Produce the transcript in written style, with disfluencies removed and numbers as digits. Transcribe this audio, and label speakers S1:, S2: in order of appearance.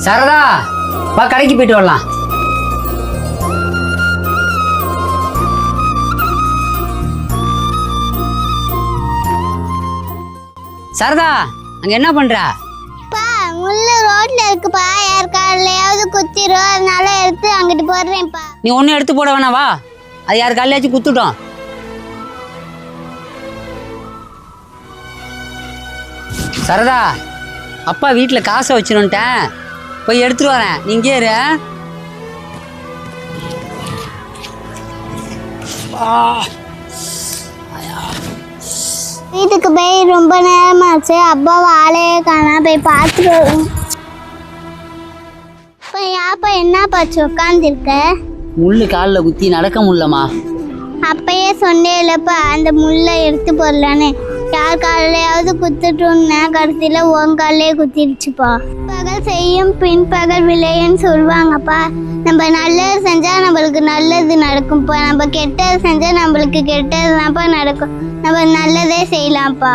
S1: சரதா வா, கடைக்கு போயிட்டு வரலாம். சரதா, அங்க என்ன பண்ற?
S2: முள்ளு ரோட்ல இருக்குப்பா, யாருக்காலையாவது குத்திரும், அதனால எடுத்து அங்கிட்டு போடுறேன்ப்பா.
S1: நீ ஒன்னும் எடுத்து போட வேணாம், வா. அது யாரு காலையாச்சும் குத்துட்டோம். சரதா, அப்பா வீட்டுல காசை வச்சிருந்தேன், போய் எடுத்துட்டு வரேன். நீங்க இரு.
S2: வீட்டுக்கு போய் ரொம்ப நேரமாச்சு, அப்பாவை ஆளையே காணா, போய் பார்த்துட்டு யாப்பா என்ன பாச்சு உட்காந்துருக்க?
S1: முள்ளு காலில் குத்தி நடக்க முடியலம்மா.
S2: அப்பயே சொன்னேன்லப்பா அந்த முள்ளை எடுத்து போடலான்னு. யார் காலையாவது குத்துட்டோம்னா கடைசியில் உன் காலையே குத்திடுச்சுப்பா. பகல் செய்யும் பின்பகல் விளையுன்னு சொல்லுவாங்கப்பா. நம்ம நல்லது செஞ்சால் நம்மளுக்கு நல்லது நடக்கும்ப்பா, நம்ம கெட்டது செஞ்சால் நம்மளுக்கு கெட்டது தான்ப்பா நடக்கும். நம்ம நல்லதே செய்யலாம்ப்பா.